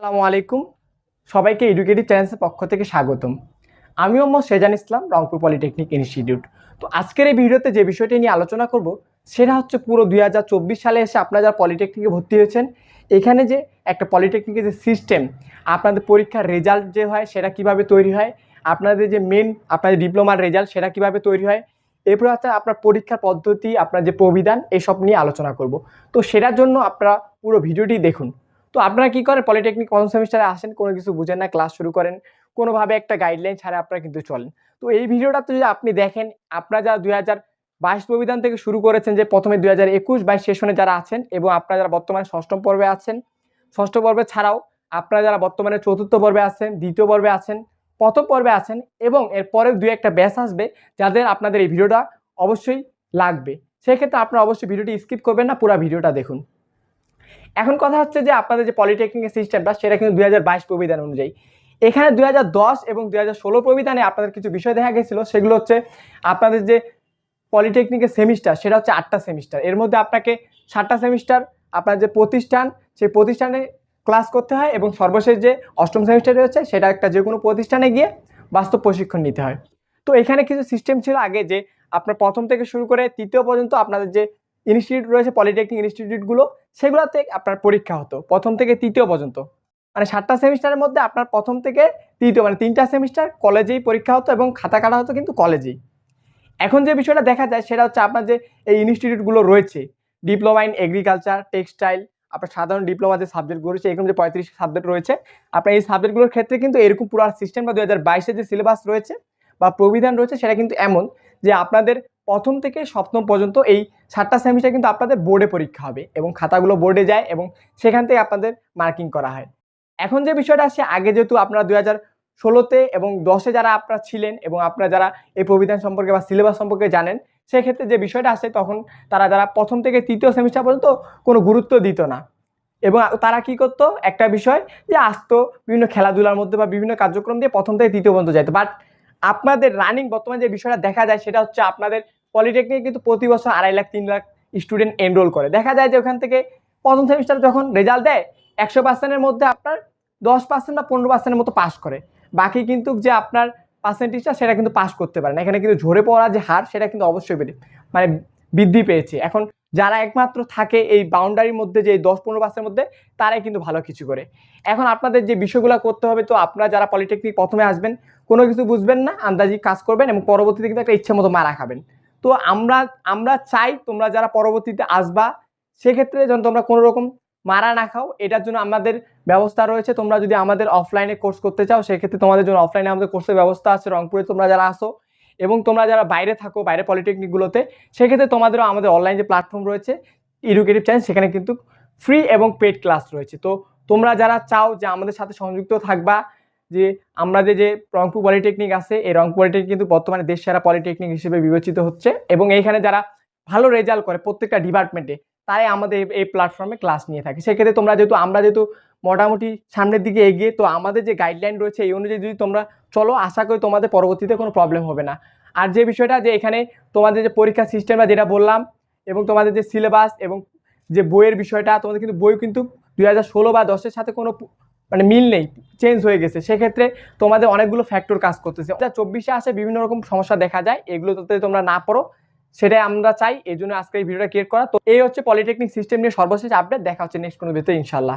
আসসালামু আলাইকুম। সবাইকে এডুকেটিভ চ্যানেলের পক্ষ থেকে স্বাগতম। আমি মোহাম্মদ সেজান ইসলাম, রংপুর পলিটেকনিক ইনস্টিটিউট। তো আজকের এই ভিডিওতে যে বিষয়টি নিয়ে আলোচনা করব সেটা হচ্ছে পুরো 2024 সালে এসে আপনারা যারা পলিটেকনিকে ভর্তি হয়েছেন, এখানে যে একটা পলিটেকনিকের যে সিস্টেম, আপনাদের পরীক্ষার রেজাল্ট যে হয় সেটা কিভাবে তৈরি হয়, আপনাদের যে মেন আপনাদের ডিপ্লোমার রেজাল্ট সেটা কিভাবে তৈরি হয়, এরপর হচ্ছে আপনার পরীক্ষার পদ্ধতি, আপনার যে প্রবিধান, এসব নিয়ে আলোচনা করব। তো সেটার জন্য আপনারা পুরো ভিডিওটি দেখুন। তো আপনারা কি করেন, পলিটেকনিক প্রথম সেমিস্টারে আসেন, কোনো কিছু বুঝেন না, ক্লাস শুরু করেন, কোনোভাবে একটা গাইডলাইন ছাড়া আপনারা কিন্তু চলেন। তো এই ভিডিওটাতে যদি আপনি দেখেন, আপনারা যারা 2022 প্রবিধান থেকে শুরু করেছেন, যে প্রথমে 2021-22 সেশনে যারা আছেন, এবং আপনারা যারা বর্তমানে ষষ্ঠ পর্বে আছেন, ষষ্ঠ পর্বে ছাড়াও আপনারা যারা বর্তমানে চতুর্থ পর্বে আছেন, দ্বিতীয় পর্বে আছেন, প্রথম পর্বে আছেন, এবং এরপরেও দুই একটা ব্যাচ আসবে যাদের আপনাদের এই ভিডিওটা অবশ্যই লাগবে, সেক্ষেত্রে আপনারা অবশ্যই ভিডিওটি স্কিপ করবেন না, পুরো ভিডিওটা দেখুন। এখন কথা হচ্ছে যে আপনাদের যে পলিটেকনিকের সিস্টেমটা সেটা কিন্তু 2022 প্রবিধান অনুযায়ী। এখানে 2010 এবং 2016 প্রবিধানে আপনাদের কিছু বিষয় দেখা গেছিলো, সেগুলো হচ্ছে আপনাদের যে পলিটেকনিকের সেমিস্টার সেটা হচ্ছে 8টা সেমিস্টার। এর মধ্যে আপনাকে 7টা সেমিস্টার আপনার যে প্রতিষ্ঠান, সেই প্রতিষ্ঠানে ক্লাস করতে হয়, এবং সর্বশেষ যে অষ্টম সেমিস্টারে হচ্ছে সেটা একটা যে কোনো প্রতিষ্ঠানে গিয়ে বাস্তব প্রশিক্ষণ নিতে হয়। তো এখানে কিছু সিস্টেম ছিল আগে, যে আপনার প্রথম থেকে শুরু করে তৃতীয় পর্যন্ত আপনাদের যে ইনস্টিটিউট রয়েছে, পলিটেকনিক ইনস্টিটিউটগুলো, সেগুলোতে আপনার পরীক্ষা হতো প্রথম থেকে তৃতীয় পর্যন্ত। মানে 7টা সেমিস্টারের মধ্যে আপনার প্রথম থেকে তৃতীয় মানে 3টা সেমিস্টার কলেজেই পরীক্ষা হতো, এবং খাতা কাটা হতো কিন্তু কলেজেই। এখন যে বিষয়টা দেখা যায় সেটা হচ্ছে আপনার যে এই ইনস্টিটিউটগুলো রয়েছে, ডিপ্লোমা ইন এগ্রিকালচার, টেক্সটাইল, আপনার সাধারণ ডিপ্লোমা যে সাবজেক্টগুলো রয়েছে, এরকম যে 35 সাবজেক্ট রয়েছে, আপনার এই সাবজেক্টগুলোর ক্ষেত্রে কিন্তু এরকম পুরো সিস্টেম বা 2022-এর যে সিলেবাস রয়েছে বা প্রবিধান রয়েছে সেটা কিন্তু এমন যে আপনাদের প্রথম থেকে সপ্তম পর্যন্ত এই 7টা সেমিস্টার কিন্তু আপনাদের বোর্ডে পরীক্ষা হবে, এবং খাতাগুলো বোর্ডে যায়, এবং সেখান থেকে আপনাদের মার্কিং করা হয়। এখন যে বিষয়টা আসছে, আগে যেহেতু আপনারা 2016-তে এবং 10-এ যারা আপনারা ছিলেন, এবং আপনারা যারা এই প্রবিধান সম্পর্কে বা সিলেবাস সম্পর্কে জানেন, সেক্ষেত্রে যে বিষয়টা আসে, তখন তারা যারা প্রথম থেকে তৃতীয় সেমিস্টার পর্যন্ত কোনো গুরুত্ব দিত না, এবং তারা কি করতো, একটা বিষয় যে আসতো বিভিন্ন খেলাধুলার মধ্যে বা বিভিন্ন কার্যক্রম দিয়ে প্রথম থেকে তৃতীয় পর্যন্ত যাইতো। বাট আপনাদের রানিং বর্তমানে যে বিষয়টা দেখা যায় সেটা হচ্ছে আপনাদের পলিটেকনিক কিন্তু প্রতি বছর 2.5 লাখ 3 লাখ স্টুডেন্ট এনরোল করে। দেখা যায় যে ওখান থেকে প্রথম সেমিস্টার যখন রেজাল্ট দেয়, 100%-এর মধ্যে আপনার 10% বা 15%-এর মতো পাস করে, বাকি কিন্তু যে আপনার পার্সেন্টেজটা সেটা কিন্তু পাস করতে পারে না। এখানে কিন্তু ঝরে পড়া যে হার সেটা কিন্তু অবশ্যই মানে বৃদ্ধি পেয়েছে। এখন যারা একমাত্র থাকে এই বাউন্ডারির মধ্যে, যে 10-15% মধ্যে, তারাই কিন্তু ভালো কিছু করে। এখন আপনাদের যে বিষয়গুলো করতে হবে, তো আপনারা যারা পলিটেকনিক প্রথমে আসবেন, কোনো কিছু বুঝবেন না, আন্দাজি কাজ করবেন, এবং পরবর্তীতে কিন্তু একটা ইচ্ছে মতো মারা খাবেন। তো আমরা চাই তোমরা যারা পরবর্তীতে আসবা, সেক্ষেত্রে যেন তোমরা কোনো রকম মারা না খাও, এটার জন্য আমাদের ব্যবস্থা রয়েছে। তোমরা যদি আমাদের অফলাইনে কোর্স করতে চাও, সেক্ষেত্রে তোমাদের জন্য অফলাইনে আমাদের কোর্সের ব্যবস্থা আছে রংপুরে, তোমরা যারা আসো, এবং তোমরা যারা বাইরে থাকো, বাইরে পলিটেকনিকগুলোতে, সেক্ষেত্রে তোমাদেরও আমাদের অনলাইন যে প্ল্যাটফর্ম রয়েছে এডুকেটিভ চ্যানেল, সেখানে কিন্তু ফ্রি এবং পেড ক্লাস রয়েছে। তো তোমরা যারা চাও যে আমাদের সাথে সংযুক্ত থাকবা, যে আমরা যে রংপুর পলিটেকনিক আছে, এই রংপুর পলিটেকনিক কিন্তু বর্তমানে দেশ সেরা পলিটেকনিক হিসেবে বিবেচিত হচ্ছে, এবং এইখানে যারা ভালো রেজাল্ট করে প্রত্যেকটা ডিপার্টমেন্টে, তাই আমাদের এই প্ল্যাটফর্মে ক্লাস নিয়ে থাকে। সেক্ষেত্রে তোমরা আমরা যেহেতু মোটামুটি সামনের দিকে এগিয়ে, তো আমাদের যে গাইডলাইন রয়েছে এই অনুযায়ী যদি তোমরা চলো, আশা করি তোমাদের পরবর্তীতে কোনো প্রবলেম হবে না। আর যে বিষয়টা, যে এখানে তোমাদের যে পরীক্ষা সিস্টেমটা যেটা বললাম, এবং তোমাদের যে সিলেবাস এবং যে বইয়ের বিষয়টা, তোমাদের কিন্তু বই কিন্তু 2016 বা 10-এর সাথে কোনো মানে মিল নেই, চেঞ্জ হয়ে গেছে। সেক্ষেত্রে তোমাদের অনেকগুলো ফ্যাক্টর কাজ করতেছে। 2024-এ আসে বিভিন্ন রকম সমস্যা দেখা যায়, এগুলো যাতে তোমরা না পড়ো সেটাই আমরা চাই, এই জন্য আজকে এই ভিডিওটা ক্রিয়েট করা। তো এই হচ্ছে পলিটেকনিক সিস্টেম নিয়ে সর্বশেষ আপডেট। দেখা হচ্ছে নেক্সট কোনো ভিডিওতে ইনশাল্লাহ।